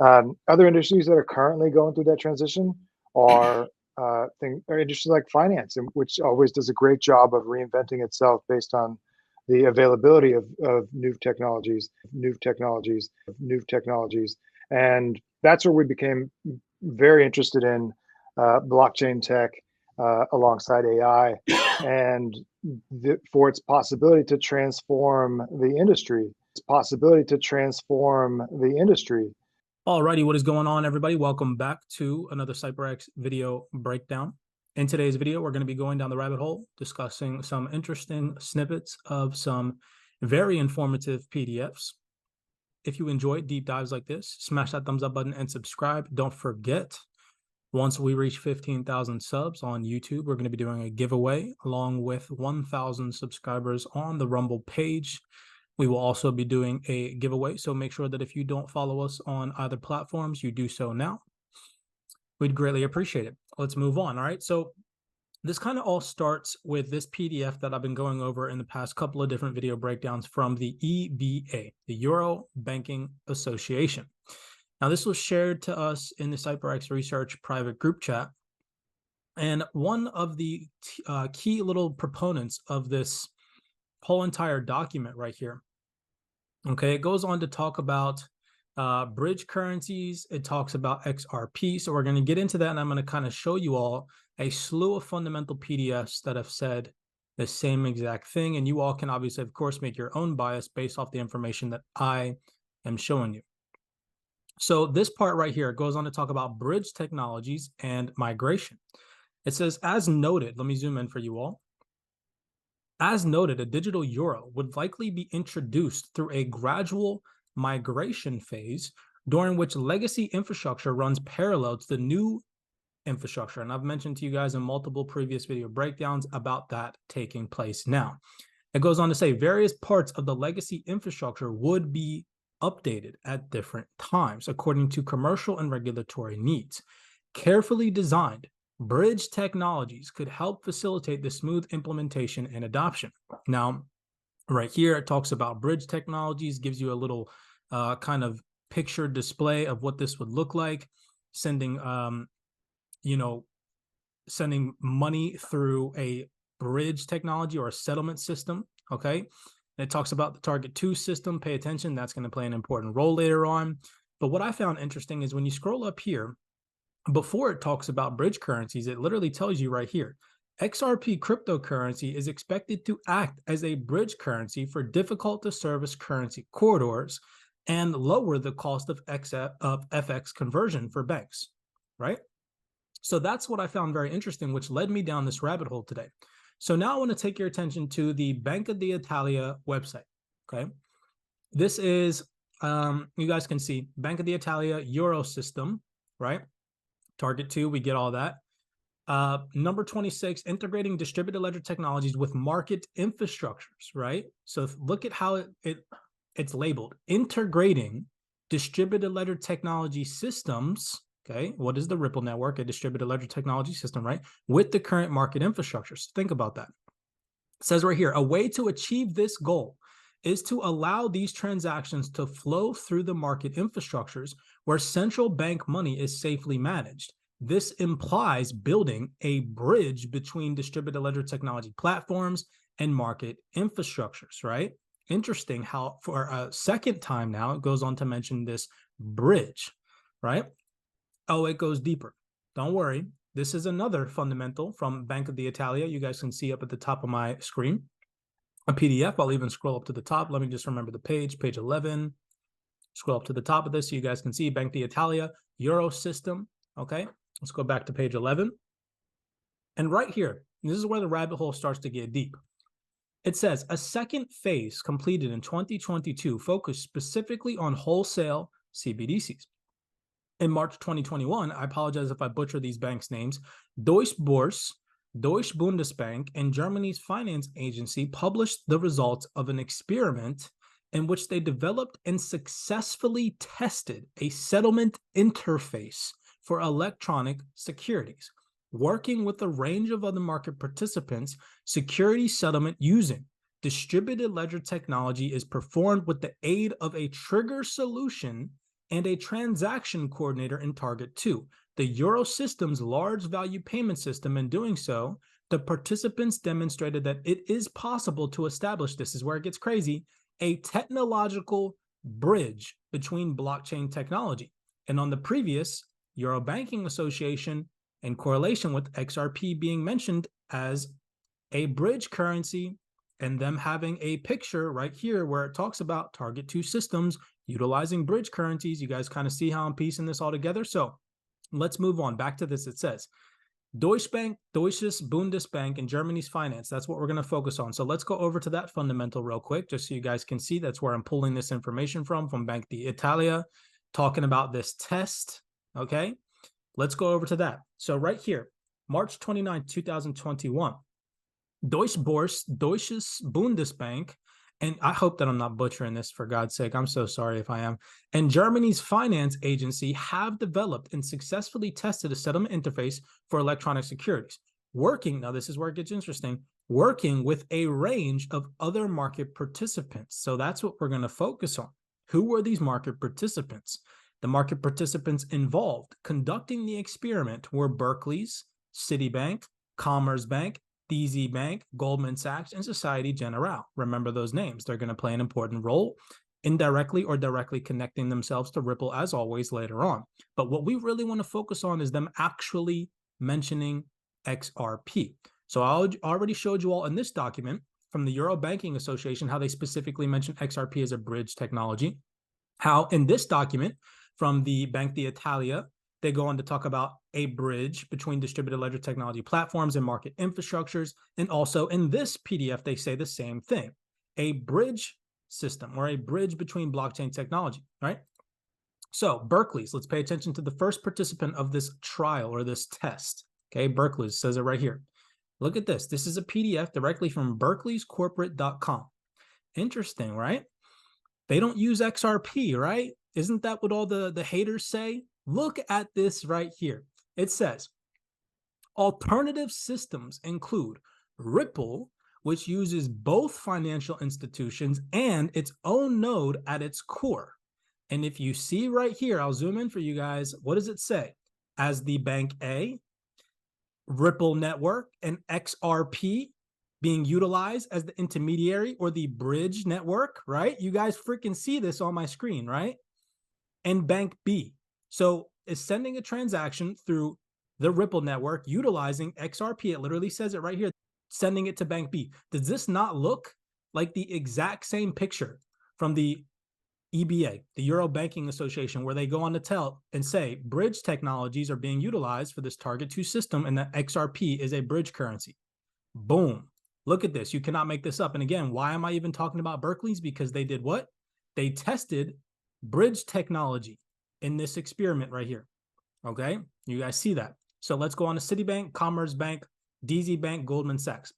Other industries that are currently going through that transition are industries like finance, which always does a great job of reinventing itself based on the availability of new technologies. And that's where we became very interested in blockchain tech alongside AI, and for its possibility to transform the industry. Alrighty, what is going on, everybody? Welcome back to another CYPRX video breakdown. In today's video, we're going to be going down the rabbit hole, discussing some interesting snippets of some very informative PDFs. If you enjoy deep dives like this, smash that thumbs up button and subscribe. Don't forget, once we reach 15,000 subs on YouTube, we're going to be doing a giveaway along with 1,000 subscribers on the Rumble page. We will also be doing a giveaway, so make sure that if you don't follow us on either platforms, you do so now. We'd greatly appreciate it. Let's move on. All right, so this kind of all starts with this PDF that I've been going over in the past couple of different video breakdowns from the EBA, the Euro Banking Association. Now, this was shared to us in the CYPRX Research private group chat, and one of the key little proponents of this whole entire document right here, okay, it goes on to talk about bridge currencies. It talks about XRP. So we're going to get into that, and I'm going to kind of show you all a slew of fundamental PDFs that have said the same exact thing. And you all can obviously, of course, make your own bias based off the information that I am showing you. So this part right here goes on to talk about bridge technologies and migration. It says, as noted, let me zoom in for you all. As noted, a digital euro would likely be introduced through a gradual migration phase during which legacy infrastructure runs parallel to the new infrastructure. And I've mentioned to you guys in multiple previous video breakdowns about that taking place now. It goes on to say various parts of the legacy infrastructure would be updated at different times according to commercial and regulatory needs. Carefully designed bridge technologies could help facilitate the smooth implementation and adoption. Now, right here, it talks about bridge technologies, gives you a little kind of picture display of what this would look like, sending, sending money through a bridge technology or a settlement system, okay? And it talks about the Target 2 system. Pay attention. That's going to play an important role later on. But what I found interesting is when you scroll up here, before it talks about bridge currencies, it literally tells you right here, XRP cryptocurrency is expected to act as a bridge currency for difficult to service currency corridors and lower the cost of FX conversion for banks, right? So that's what I found very interesting, which led me down this rabbit hole today. So now I want to take your attention to the Banca d'Italia website, okay? This is, you guys can see, Banca d'Italia Euro system, right? Target 2, we get all that. Number 26, integrating distributed ledger technologies with market infrastructures, right? So look at how it's labeled. Integrating distributed ledger technology systems, okay? What is the Ripple network? A distributed ledger technology system, right? With the current market infrastructure. So think about that. It says right here, a way to achieve this goal is to allow these transactions to flow through the market infrastructures where central bank money is safely managed. This implies building a bridge between distributed ledger technology platforms and market infrastructures, right? Interesting how for a second time now, it goes on to mention this bridge, right? Oh, it goes deeper. Don't worry. This is another fundamental from Banca d'Italia. You guys can see up at the top of my screen. A PDF. I'll even scroll up to the top. Let me just remember the page 11. Scroll up to the top of this so you guys can see Banca d'Italia Euro system. Okay, let's go back to page 11. And right here, this is where the rabbit hole starts to get deep. It says a second phase completed in 2022 focused specifically on wholesale CBDCs. In March 2021, I apologize if I butcher these banks' names, Deutsche Börse, Deutsche Bundesbank, and Germany's finance agency published the results of an experiment in which they developed and successfully tested a settlement interface for electronic securities. Working with a range of other market participants, security settlement using distributed ledger technology is performed with the aid of a trigger solution and a transaction coordinator in target 2. The Eurosystem's large value payment system. In doing so, the participants demonstrated that it is possible to establish, this is where it gets crazy, a technological bridge between blockchain technology. And on the previous Euro Banking Association, in correlation with XRP being mentioned as a bridge currency, and them having a picture right here where it talks about target 2 systems utilizing bridge currencies. You guys kind of see how I'm piecing this all together. So let's move on back to this. It says Deutsche Bank, Deutsches Bundesbank, and Germany's finance. That's what we're going to focus on. So let's go over to that fundamental real quick, just so you guys can see. That's where I'm pulling this information from Bank d'Italia, talking about this test. Okay, let's go over to that. So right here, March 29, 2021, Deutsches Bundesbank, and I hope that I'm not butchering this, for God's sake, I'm so sorry if I am, and Germany's finance agency have developed and successfully tested a settlement interface for electronic securities, working, now this is where it gets interesting, working with a range of other market participants. So that's what we're going to focus on. Who were these market participants? The market participants involved conducting the experiment were Barclays, Citibank, Commerzbank, DZ Bank, Goldman Sachs, and Societe Generale. Remember those names. They're going to play an important role, indirectly or directly connecting themselves to Ripple, as always, later on. But what we really want to focus on is them actually mentioning XRP. So I already showed you all in this document from the Euro Banking Association how they specifically mention XRP as a bridge technology. How in this document from the Bank d'Italia, they go on to talk about a bridge between distributed ledger technology platforms and market infrastructures. And also in this PDF, they say the same thing, a bridge system or a bridge between blockchain technology, right? So Barclays, let's pay attention to the first participant of this trial or this test. Okay, Barclays says it right here. Look at this. This is a PDF directly from barclayscorporate.com. Interesting, right? They don't use XRP, right? Isn't that what all the haters say? Look at this right here. It says, alternative systems include Ripple, which uses both financial institutions and its own node at its core. And if you see right here, I'll zoom in for you guys. What does it say? As the Bank A, Ripple network, and XRP being utilized as the intermediary or the bridge network, right? You guys freaking see this on my screen, right? And Bank B. So is sending a transaction through the Ripple network utilizing XRP. It literally says it right here, sending it to Bank B. Does this not look like the exact same picture from the EBA, the Euro Banking Association, where they go on to tell and say bridge technologies are being utilized for this target 2 system and that XRP is a bridge currency? Boom. Look at this. You cannot make this up. And again, why am I even talking about Barclays? Because they did what? They tested bridge technology in this experiment right here. Okay, you guys see that. So let's go on to Citibank, Commerzbank, DZ Bank, Goldman Sachs.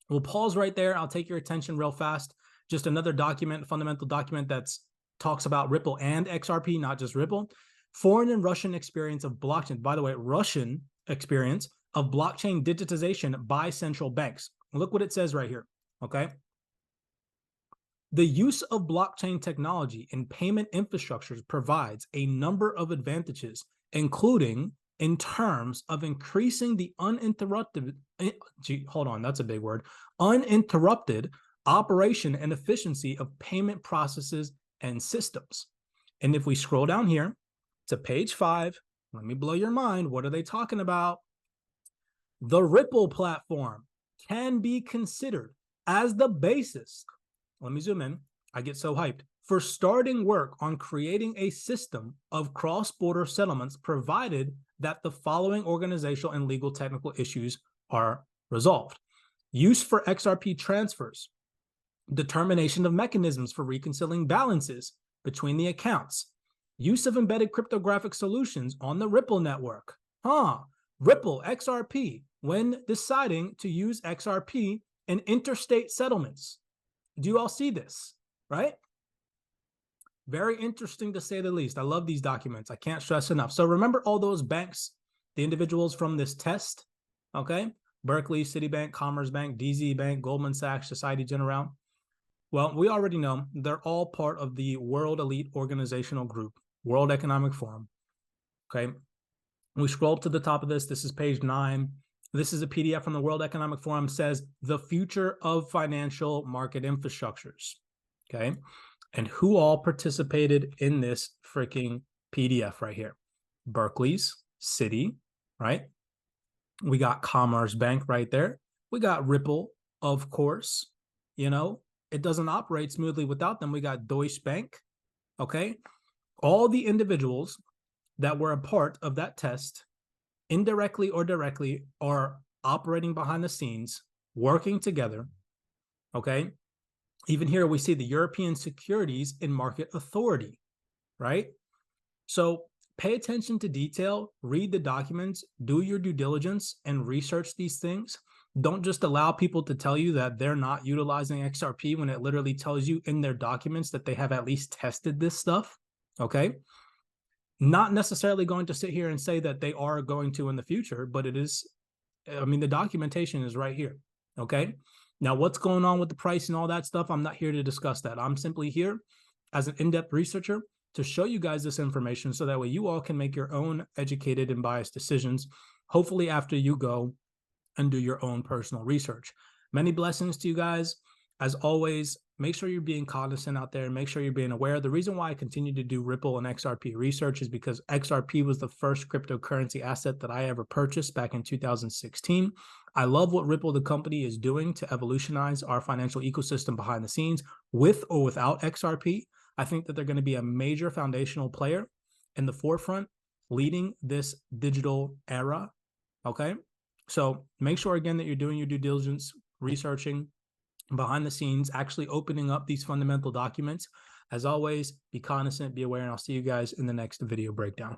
We'll pause right there. I'll take your attention real fast. Just another document, fundamental document that's talks about Ripple and XRP, not just Ripple. Foreign and Russian experience of blockchain. By the way, Russian experience of blockchain digitization by central banks. Look what it says right here. Okay. The use of blockchain technology in payment infrastructures provides a number of advantages, including in terms of increasing the uninterrupted, hold on, that's a big word, uninterrupted operation and efficiency of payment processes and systems. And if we scroll down here to page 5, let me blow your mind. What are they talking about? The Ripple platform can be considered as the basis. Let me zoom in. I get so hyped. For starting work on creating a system of cross-border settlements, provided that the following organizational and legal technical issues are resolved. Use for XRP transfers. Determination of mechanisms for reconciling balances between the accounts. Use of embedded cryptographic solutions on the Ripple network. Ripple XRP when deciding to use XRP in interstate settlements. Do you all see this, right? Very interesting to say the least. I love these documents. I can't stress enough. So remember all those banks, the individuals from this test, okay? Barclays, Citibank, Commerzbank, DZ Bank, Goldman Sachs, Societe Generale. Well, we already know they're all part of the World Elite Organizational Group, World Economic Forum. Okay. We scroll up to the top of this. This is page 9. This is a PDF from the World Economic Forum. Says the future of financial market infrastructures. Okay. And who all participated in this freaking PDF right here? Barclays, Citi, right? We got Commerce Bank right there. We got Ripple, of course. You know, it doesn't operate smoothly without them. We got Deutsche Bank. Okay. All the individuals that were a part of that test, indirectly or directly, are operating behind the scenes, working together. Okay. Even here, we see the European Securities and Market Authority, right? So pay attention to detail, read the documents, do your due diligence, and research these things. Don't just allow people to tell you that they're not utilizing XRP when it literally tells you in their documents that they have at least tested this stuff, okay? Not necessarily going to sit here and say that they are going to in the future, but it is, I mean, the documentation is right here, okay? Now, what's going on with the price and all that stuff, I'm not here to discuss that. I'm simply here as an in-depth researcher to show you guys this information so that way you all can make your own educated and biased decisions, hopefully after you go and do your own personal research. Many blessings to you guys. As always, make sure you're being cognizant out there. Make sure you're being aware. The reason why I continue to do Ripple and XRP research is because XRP was the first cryptocurrency asset that I ever purchased back in 2016. I love what Ripple, the company, is doing to evolutionize our financial ecosystem behind the scenes with or without XRP. I think that they're going to be a major foundational player in the forefront leading this digital era. Okay. So make sure, again, that you're doing your due diligence, researching behind the scenes, actually opening up these fundamental documents. As always, be cognizant, be aware, and I'll see you guys in the next video breakdown.